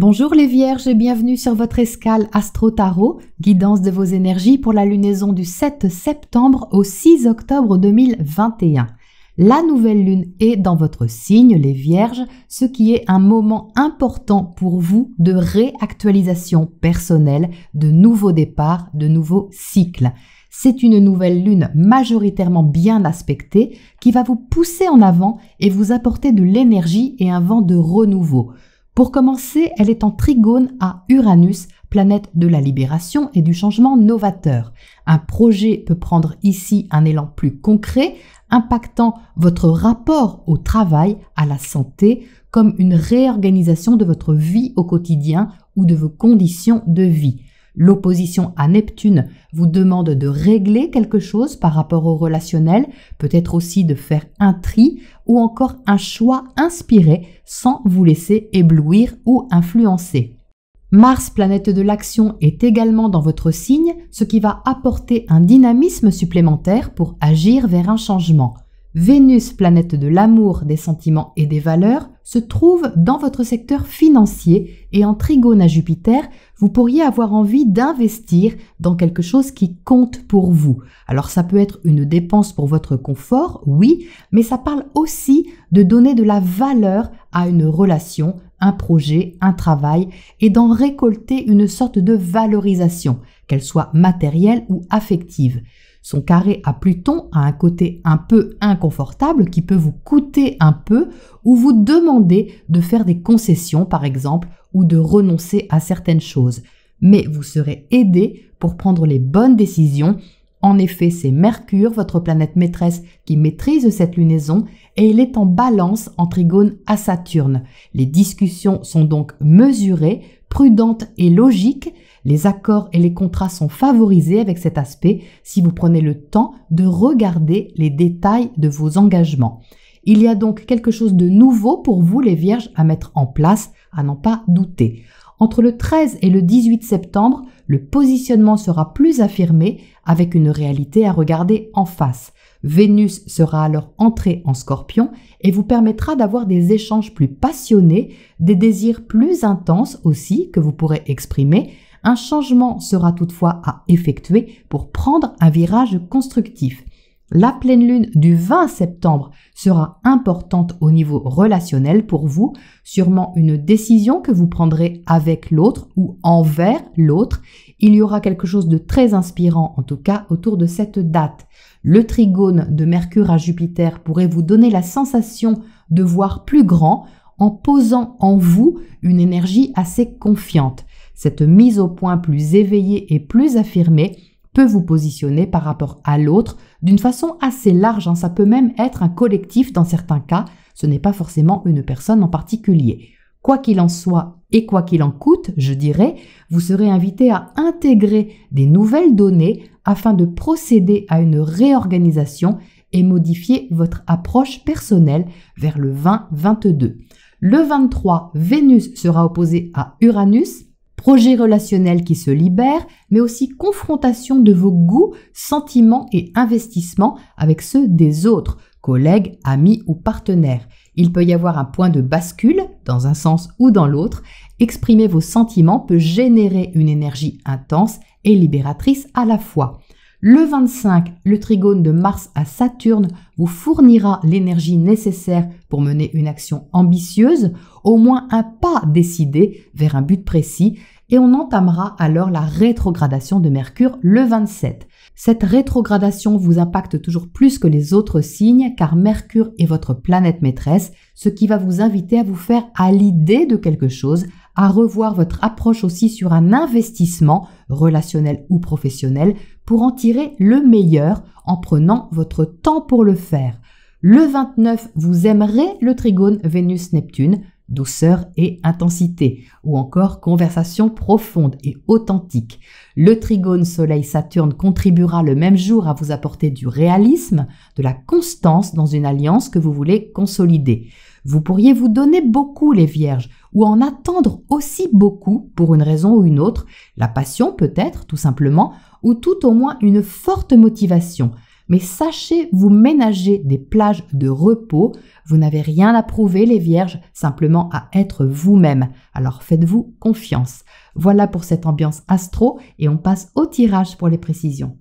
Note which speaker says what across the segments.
Speaker 1: Bonjour les Vierges et bienvenue sur votre escale Astro Tarot, guidance de vos énergies pour la lunaison du 7 septembre au 6 octobre 2021. La nouvelle lune est dans votre signe, les Vierges, ce qui est un moment important pour vous de réactualisation personnelle, de nouveaux départs, de nouveaux cycles. C'est une nouvelle lune majoritairement bien aspectée qui va vous pousser en avant et vous apporter de l'énergie et un vent de renouveau. Pour commencer, elle est en trigone à Uranus, planète de la libération et du changement novateur. Un projet peut prendre ici un élan plus concret, impactant votre rapport au travail, à la santé, comme une réorganisation de votre vie au quotidien ou de vos conditions de vie. L'opposition à Neptune vous demande de régler quelque chose par rapport au relationnel, peut-être aussi de faire un tri ou encore un choix inspiré sans vous laisser éblouir ou influencer. Mars, planète de l'action, est également dans votre signe, ce qui va apporter un dynamisme supplémentaire pour agir vers un changement. Vénus, planète de l'amour, des sentiments et des valeurs, se trouve dans votre secteur financier et en trigone à Jupiter, vous pourriez avoir envie d'investir dans quelque chose qui compte pour vous. Alors ça peut être une dépense pour votre confort, oui, mais ça parle aussi de donner de la valeur à une relation, un projet, un travail et d'en récolter une sorte de valorisation, qu'elle soit matérielle ou affective. Son carré à Pluton a un côté un peu inconfortable qui peut vous coûter un peu ou vous demander de faire des concessions par exemple ou de renoncer à certaines choses. Mais vous serez aidé pour prendre les bonnes décisions. En effet, c'est Mercure, votre planète maîtresse, qui maîtrise cette lunaison et il est en balance en trigone à Saturne. Les discussions sont donc mesurées, prudentes et logiques. Les accords et les contrats sont favorisés avec cet aspect si vous prenez le temps de regarder les détails de vos engagements. Il y a donc quelque chose de nouveau pour vous les Vierges à mettre en place, à n'en pas douter. Entre le 13 et le 18 septembre, le positionnement sera plus affirmé avec une réalité à regarder en face. Vénus sera alors entrée en Scorpion et vous permettra d'avoir des échanges plus passionnés, des désirs plus intenses aussi que vous pourrez exprimer. Un changement sera toutefois à effectuer pour prendre un virage constructif. La pleine lune du 20 septembre sera importante au niveau relationnel pour vous, sûrement une décision que vous prendrez avec l'autre ou envers l'autre. Il y aura quelque chose de très inspirant en tout cas autour de cette date. Le trigone de Mercure à Jupiter pourrait vous donner la sensation de voir plus grand en posant en vous une énergie assez confiante. Cette mise au point plus éveillée et plus affirmée peut vous positionner par rapport à l'autre d'une façon assez large. Ça peut même être un collectif dans certains cas, ce n'est pas forcément une personne en particulier. Quoi qu'il en soit et quoi qu'il en coûte, je dirais, vous serez invité à intégrer des nouvelles données afin de procéder à une réorganisation et modifier votre approche personnelle vers le 20-22. Le 23, Vénus sera opposée à Uranus. Projet relationnel qui se libère, mais aussi confrontation de vos goûts, sentiments et investissements avec ceux des autres, collègues, amis ou partenaires. Il peut y avoir un point de bascule, dans un sens ou dans l'autre. Exprimer vos sentiments peut générer une énergie intense et libératrice à la fois. Le 25, le trigone de Mars à Saturne vous fournira l'énergie nécessaire pour mener une action ambitieuse, au moins un pas décidé vers un but précis, et on entamera alors la rétrogradation de Mercure le 27. Cette rétrogradation vous impacte toujours plus que les autres signes car Mercure est votre planète maîtresse, ce qui va vous inviter à vous faire à l'idée de quelque chose, à revoir votre approche aussi sur un investissement relationnel ou professionnel pour en tirer le meilleur en prenant votre temps pour le faire. Le 29, vous aimerez le trigone Vénus-Neptune, douceur et intensité, ou encore conversation profonde et authentique. Le trigone Soleil-Saturne contribuera le même jour à vous apporter du réalisme, de la constance dans une alliance que vous voulez consolider. Vous pourriez vous donner beaucoup les Vierges, ou en attendre aussi beaucoup pour une raison ou une autre, la passion peut-être tout simplement, ou tout au moins une forte motivation. mais sachez vous ménager des plages de repos. Vous n'avez rien à prouver les vierges, simplement à être vous-même. Alors faites-vous confiance. Voilà pour cette ambiance astro et on passe au tirage pour les précisions.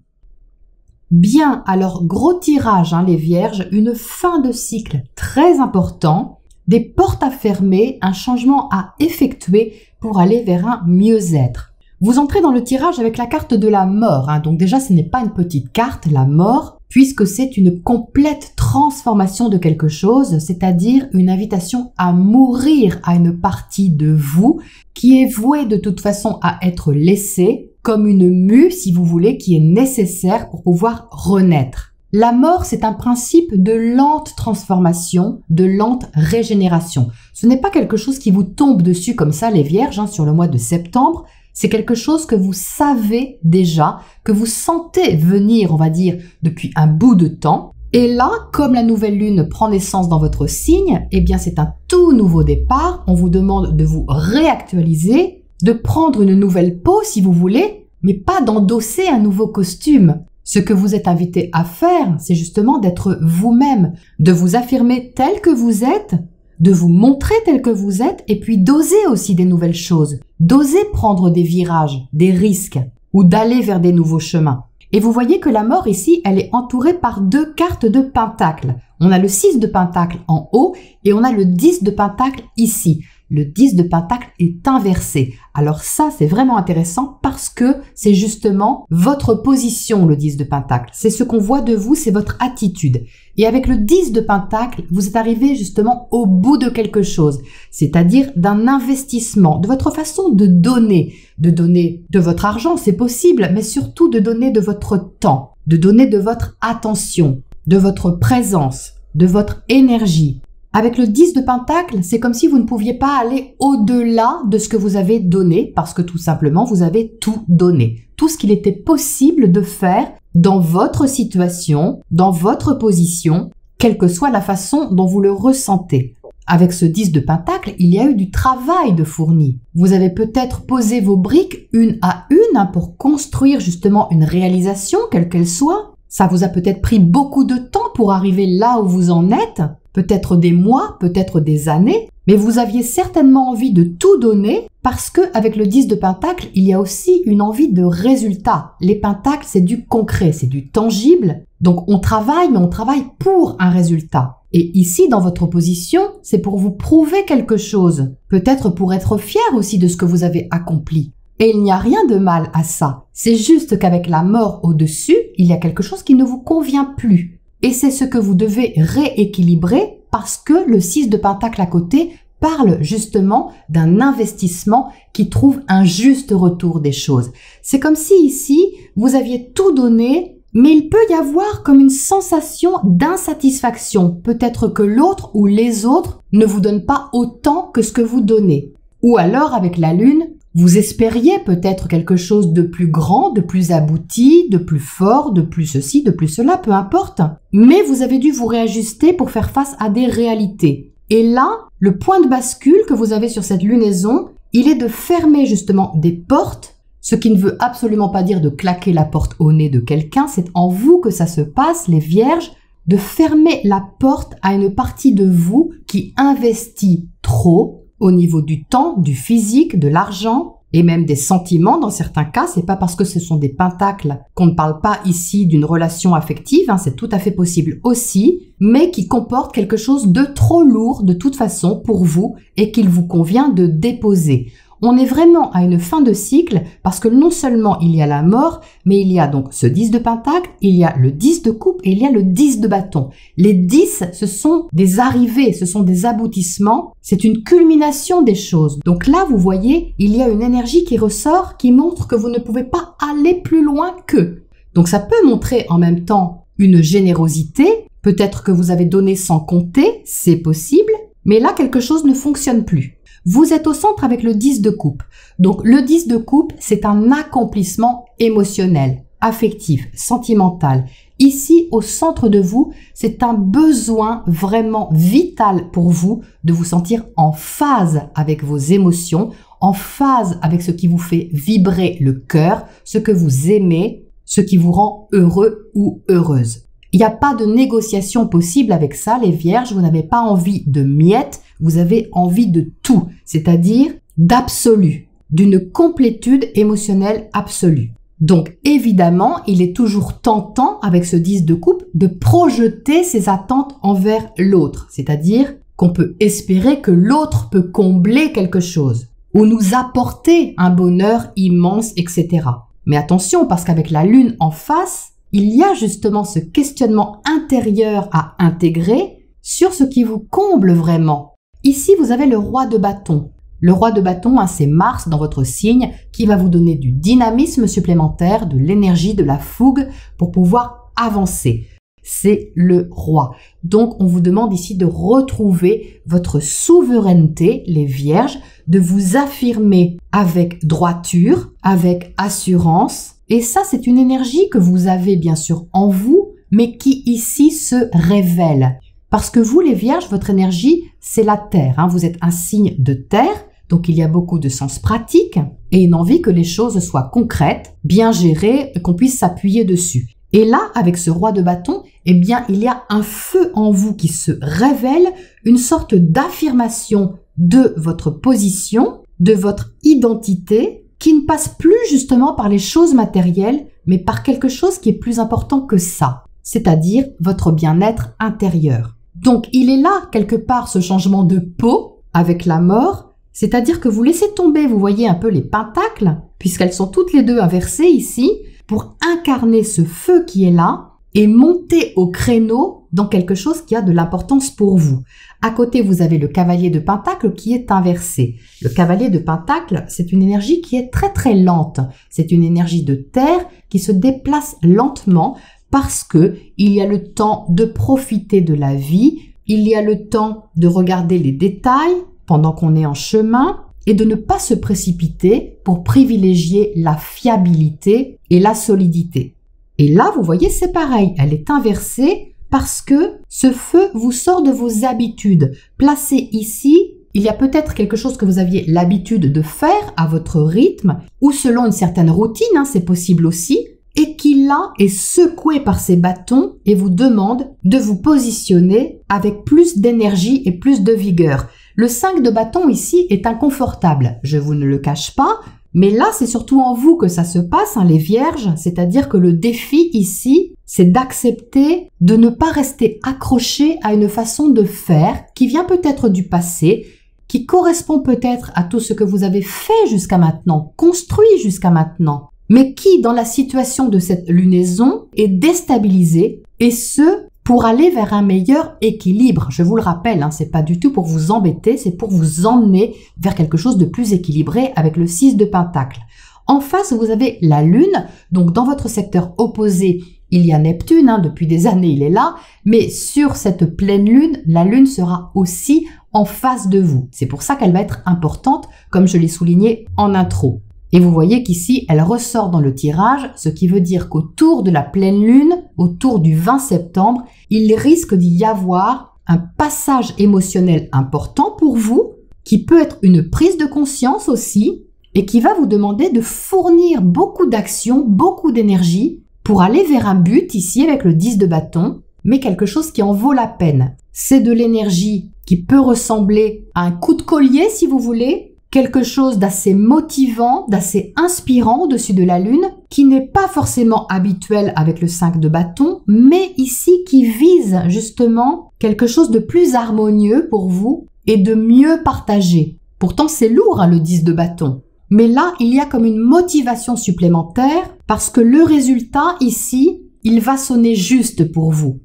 Speaker 1: Bien, alors gros tirage les vierges, une fin de cycle très important, des portes à fermer, un changement à effectuer pour aller vers un mieux-être. Vous entrez dans le tirage avec la carte de la mort, donc déjà ce n'est pas une petite carte, la mort, puisque c'est une complète transformation de quelque chose, c'est-à-dire une invitation à mourir à une partie de vous qui est vouée de toute façon à être laissée, comme une mue, si vous voulez, qui est nécessaire pour pouvoir renaître. La mort, c'est un principe de lente transformation, de lente régénération. Ce n'est pas quelque chose qui vous tombe dessus comme ça, les vierges, sur le mois de septembre. C'est quelque chose que vous savez déjà, que vous sentez venir, on va dire, depuis un bout de temps. Et là, comme la nouvelle lune prend naissance dans votre signe, eh bien c'est un tout nouveau départ. On vous demande de vous réactualiser, de prendre une nouvelle peau si vous voulez, mais pas d'endosser un nouveau costume. Ce que vous êtes invité à faire, c'est justement d'être vous-même, de vous affirmer tel que vous êtes, de vous montrer tel que vous êtes et puis d'oser aussi des nouvelles choses, d'oser prendre des virages, des risques ou d'aller vers des nouveaux chemins. Et vous voyez que la mort ici, elle est entourée par 2 cartes de pentacle. On a le 6 de pentacle en haut et on a le 10 de pentacle ici. Le 10 de pentacle est inversé. Alors ça, c'est vraiment intéressant parce que c'est justement votre position, le 10 de pentacle. C'est ce qu'on voit de vous, c'est votre attitude. Et avec le 10 de pentacle, vous êtes arrivé justement au bout de quelque chose, c'est-à-dire d'un investissement, de votre façon de donner de votre argent, c'est possible, mais surtout de donner de votre temps, de donner de votre attention, de votre présence, de votre énergie. Avec le 10 de pentacle, c'est comme si vous ne pouviez pas aller au-delà de ce que vous avez donné parce que tout simplement, vous avez tout donné. Tout ce qu'il était possible de faire dans votre situation, dans votre position, quelle que soit la façon dont vous le ressentez. Avec ce 10 de pentacle, il y a eu du travail de fourni. Vous avez peut-être posé vos briques une à une pour construire justement une réalisation, quelle qu'elle soit. Ça vous a peut-être pris beaucoup de temps pour arriver là où vous en êtes. Peut-être des mois, peut-être des années, mais vous aviez certainement envie de tout donner parce que avec le 10 de pentacle, il y a aussi une envie de résultat. Les pentacles, c'est du concret, c'est du tangible. Donc on travaille, mais on travaille pour un résultat. Et ici, dans votre position, c'est pour vous prouver quelque chose. Peut-être pour être fier aussi de ce que vous avez accompli. Et il n'y a rien de mal à ça. C'est juste qu'avec la mort au-dessus, il y a quelque chose qui ne vous convient plus. Et c'est ce que vous devez rééquilibrer parce que le 6 de pentacle à côté parle justement d'un investissement qui trouve un juste retour des choses. C'est comme si ici, vous aviez tout donné, mais il peut y avoir comme une sensation d'insatisfaction. Peut-être que l'autre ou les autres ne vous donnent pas autant que ce que vous donnez. Ou alors avec la lune, vous espériez peut-être quelque chose de plus grand, de plus abouti, de plus fort, de plus ceci, de plus cela, peu importe. Mais vous avez dû vous réajuster pour faire face à des réalités. Et là, le point de bascule que vous avez sur cette lunaison, il est de fermer justement des portes, ce qui ne veut absolument pas dire de claquer la porte au nez de quelqu'un, c'est en vous que ça se passe, les vierges, de fermer la porte à une partie de vous qui investit trop, au niveau du temps, du physique, de l'argent et même des sentiments dans certains cas. C'est pas parce que ce sont des pentacles qu'on ne parle pas ici d'une relation affective, c'est tout à fait possible aussi, mais qui comporte quelque chose de trop lourd de toute façon pour vous et qu'il vous convient de déposer. On est vraiment à une fin de cycle parce que non seulement il y a la mort, mais il y a donc ce 10 de pentacle, il y a le 10 de coupe et il y a le 10 de bâton. Les 10, ce sont des arrivées, ce sont des aboutissements, c'est une culmination des choses. Donc là, vous voyez, il y a une énergie qui ressort, qui montre que vous ne pouvez pas aller plus loin qu'eux. Donc ça peut montrer en même temps une générosité, peut-être que vous avez donné sans compter, c'est possible, mais là, quelque chose ne fonctionne plus. Vous êtes au centre avec le 10 de coupe. Donc le 10 de coupe, c'est un accomplissement émotionnel, affectif, sentimental. Ici, au centre de vous, c'est un besoin vraiment vital pour vous de vous sentir en phase avec vos émotions, en phase avec ce qui vous fait vibrer le cœur, ce que vous aimez, ce qui vous rend heureux ou heureuse. Il n'y a pas de négociation possible avec ça, les vierges. Vous n'avez pas envie de miettes, vous avez envie de tout, c'est-à-dire d'absolu, d'une complétude émotionnelle absolue. Donc évidemment, il est toujours tentant avec ce 10 de coupe de projeter ses attentes envers l'autre, c'est-à-dire qu'on peut espérer que l'autre peut combler quelque chose ou nous apporter un bonheur immense, etc. Mais attention, parce qu'avec la lune en face, il y a justement ce questionnement intérieur à intégrer sur ce qui vous comble vraiment. Ici, vous avez le roi de bâton. Le roi de bâton, c'est Mars dans votre signe qui va vous donner du dynamisme supplémentaire, de l'énergie, de la fougue pour pouvoir avancer. C'est le roi. Donc, on vous demande ici de retrouver votre souveraineté, les vierges, de vous affirmer avec droiture, avec assurance. Et ça, c'est une énergie que vous avez bien sûr en vous, mais qui ici se révèle. Parce que vous, les vierges, votre énergie, c'est la terre. Hein. Vous êtes un signe de terre. Donc, il y a beaucoup de sens pratique et une envie que les choses soient concrètes, bien gérées, qu'on puisse s'appuyer dessus. Et là, avec ce roi de bâton, eh bien, il y a un feu en vous qui se révèle, une sorte d'affirmation de votre position, de votre identité, qui ne passe plus justement par les choses matérielles, mais par quelque chose qui est plus important que ça, c'est-à-dire votre bien-être intérieur. Donc, il est là, quelque part, ce changement de peau avec la mort, c'est-à-dire que vous laissez tomber, vous voyez un peu les pentacles, puisqu'elles sont toutes les deux inversées ici, pour incarner ce feu qui est là et monter au créneau dans quelque chose qui a de l'importance pour vous. À côté, vous avez le cavalier de pentacle qui est inversé. Le cavalier de pentacle, c'est une énergie qui est très très lente. C'est une énergie de terre qui se déplace lentement parce que il y a le temps de profiter de la vie, il y a le temps de regarder les détails pendant qu'on est en chemin et de ne pas se précipiter pour privilégier la fiabilité et la solidité. Et là, vous voyez, c'est pareil, elle est inversée parce que ce feu vous sort de vos habitudes. Placé ici, il y a peut-être quelque chose que vous aviez l'habitude de faire à votre rythme ou selon une certaine routine, c'est possible aussi, et qui là est secoué par ses bâtons et vous demande de vous positionner avec plus d'énergie et plus de vigueur. Le 5 de bâton ici est inconfortable, je vous ne le cache pas, mais là c'est surtout en vous que ça se passe, les vierges, c'est-à-dire que le défi ici, c'est d'accepter de ne pas rester accroché à une façon de faire qui vient peut-être du passé, qui correspond peut-être à tout ce que vous avez fait jusqu'à maintenant, construit jusqu'à maintenant, mais qui, dans la situation de cette lunaison, est déstabilisé, et ce, pour aller vers un meilleur équilibre. Je vous le rappelle, c'est pas du tout pour vous embêter, c'est pour vous emmener vers quelque chose de plus équilibré avec le 6 de pentacle. En face, vous avez la lune, donc dans votre secteur opposé, il y a Neptune, depuis des années il est là, mais sur cette pleine lune, la lune sera aussi en face de vous. C'est pour ça qu'elle va être importante, comme je l'ai souligné en intro. Et vous voyez qu'ici, elle ressort dans le tirage, ce qui veut dire qu'autour de la pleine lune, autour du 20 septembre, il risque d'y avoir un passage émotionnel important pour vous, qui peut être une prise de conscience aussi, et qui va vous demander de fournir beaucoup d'actions, beaucoup d'énergie, pour aller vers un but ici avec le 10 de bâton, mais quelque chose qui en vaut la peine. C'est de l'énergie qui peut ressembler à un coup de collier, si vous voulez, quelque chose d'assez motivant, d'assez inspirant au-dessus de la lune, qui n'est pas forcément habituel avec le 5 de bâton, mais ici qui vise justement quelque chose de plus harmonieux pour vous et de mieux partager. Pourtant c'est lourd le 10 de bâton. Mais là, il y a comme une motivation supplémentaire parce que le résultat ici, il va sonner juste pour vous.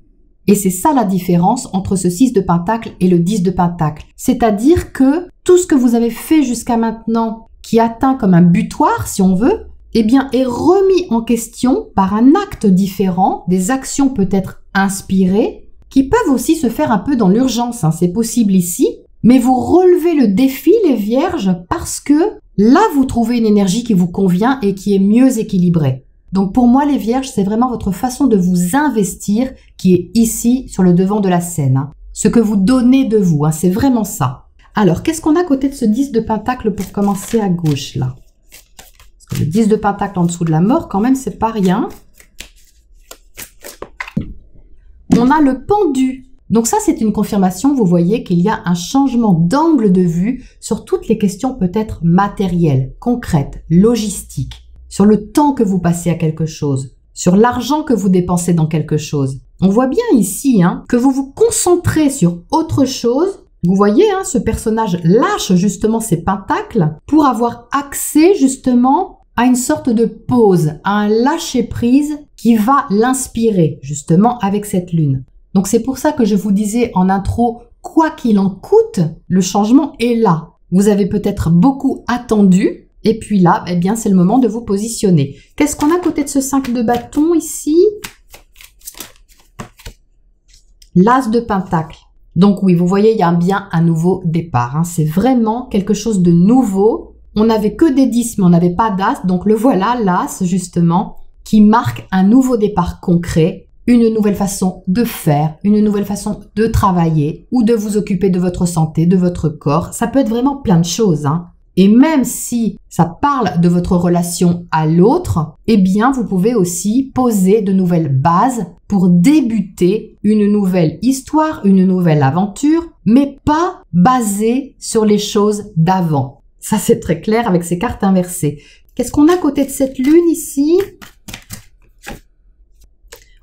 Speaker 1: Et c'est ça la différence entre ce 6 de pentacle et le 10 de pentacle. C'est-à-dire que tout ce que vous avez fait jusqu'à maintenant, qui atteint comme un butoir, si on veut, eh bien, est remis en question par un acte différent, des actions peut-être inspirées, qui peuvent aussi se faire un peu dans l'urgence, c'est possible ici, mais vous relevez le défi, les vierges, parce que là, vous trouvez une énergie qui vous convient et qui est mieux équilibrée. Donc pour moi, les vierges, c'est vraiment votre façon de vous investir qui est ici sur le devant de la scène. Ce que vous donnez de vous, c'est vraiment ça. Alors, qu'est-ce qu'on a à côté de ce 10 de pentacle pour commencer à gauche, là? Parce que le 10 de pentacle en dessous de la mort, quand même, c'est pas rien. On a le pendu. Donc ça, c'est une confirmation, vous voyez qu'il y a un changement d'angle de vue sur toutes les questions peut-être matérielles, concrètes, logistiques, sur le temps que vous passez à quelque chose, sur l'argent que vous dépensez dans quelque chose. On voit bien ici que vous vous concentrez sur autre chose. Vous voyez, ce personnage lâche justement ses pentacles pour avoir accès justement à une sorte de pause, à un lâcher-prise qui va l'inspirer justement avec cette lune. Donc c'est pour ça que je vous disais en intro, quoi qu'il en coûte, le changement est là. Vous avez peut-être beaucoup attendu et puis là, eh bien c'est le moment de vous positionner. Qu'est-ce qu'on a à côté de ce 5 de bâton ici? L'As de Pentacle. Donc oui, vous voyez, il y a bien un nouveau départ. C'est vraiment quelque chose de nouveau. On n'avait que des 10, mais on n'avait pas d'As. Donc le voilà, l'As justement, qui marque un nouveau départ concret. Une nouvelle façon de faire, une nouvelle façon de travailler ou de vous occuper de votre santé, de votre corps. Ça peut être vraiment plein de choses. Et même si ça parle de votre relation à l'autre, eh bien, vous pouvez aussi poser de nouvelles bases pour débuter une nouvelle histoire, une nouvelle aventure, mais pas basée sur les choses d'avant. Ça, c'est très clair avec ces cartes inversées. Qu'est-ce qu'on a à côté de cette lune ici ?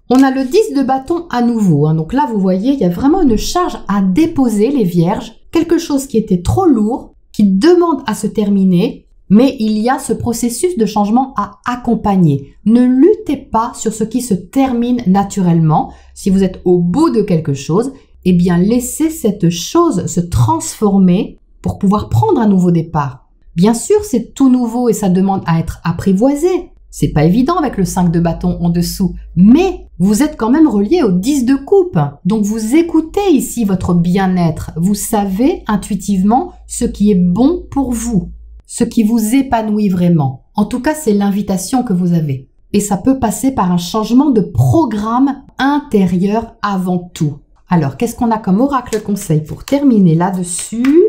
Speaker 1: On a le 10 de bâton à nouveau. Donc là, vous voyez, il y a vraiment une charge à déposer, les vierges. Quelque chose qui était trop lourd, qui demande à se terminer, mais il y a ce processus de changement à accompagner. Ne luttez pas sur ce qui se termine naturellement. Si vous êtes au bout de quelque chose, eh bien, laissez cette chose se transformer pour pouvoir prendre un nouveau départ. Bien sûr, c'est tout nouveau et ça demande à être apprivoisé. C'est pas évident avec le 5 de bâton en dessous, mais vous êtes quand même relié au 10 de coupe. Donc vous écoutez ici votre bien-être. Vous savez intuitivement ce qui est bon pour vous, ce qui vous épanouit vraiment. En tout cas, c'est l'invitation que vous avez. Et ça peut passer par un changement de programme intérieur avant tout. Alors, qu'est-ce qu'on a comme oracle conseil pour terminer là-dessus?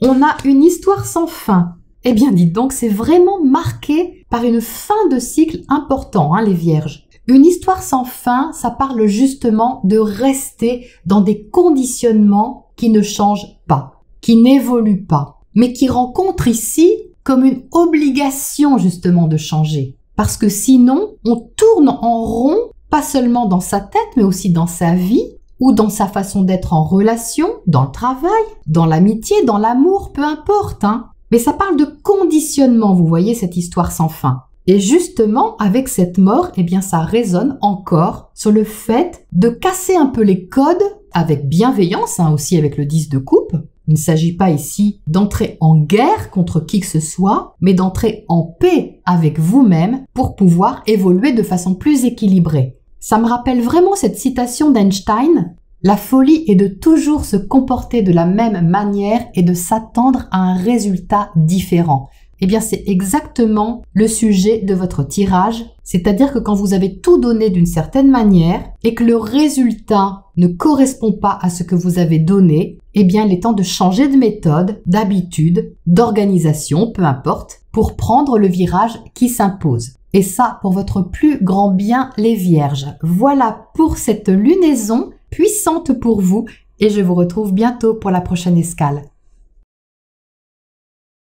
Speaker 1: On a une histoire sans fin. Eh bien, dites donc, c'est vraiment marqué par une fin de cycle important, les vierges. Une histoire sans fin, ça parle justement de rester dans des conditionnements qui ne changent pas, qui n'évoluent pas, mais qui rencontrent ici comme une obligation justement de changer. Parce que sinon, on tourne en rond, pas seulement dans sa tête, mais aussi dans sa vie, ou dans sa façon d'être en relation, dans le travail, dans l'amitié, dans l'amour, peu importe, Mais ça parle de conditionnement, vous voyez, cette histoire sans fin. Et justement, avec cette mort, eh bien, ça résonne encore sur le fait de casser un peu les codes avec bienveillance, aussi avec le 10 de coupe. Il ne s'agit pas ici d'entrer en guerre contre qui que ce soit, mais d'entrer en paix avec vous-même pour pouvoir évoluer de façon plus équilibrée. Ça me rappelle vraiment cette citation d'Einstein. La folie est de toujours se comporter de la même manière et de s'attendre à un résultat différent. Eh bien, c'est exactement le sujet de votre tirage, c'est-à-dire que quand vous avez tout donné d'une certaine manière et que le résultat ne correspond pas à ce que vous avez donné, eh bien, il est temps de changer de méthode, d'habitude, d'organisation, peu importe, pour prendre le virage qui s'impose. Et ça, pour votre plus grand bien, les Vierges. Voilà pour cette lunaison puissante pour vous et je vous retrouve bientôt pour la prochaine escale.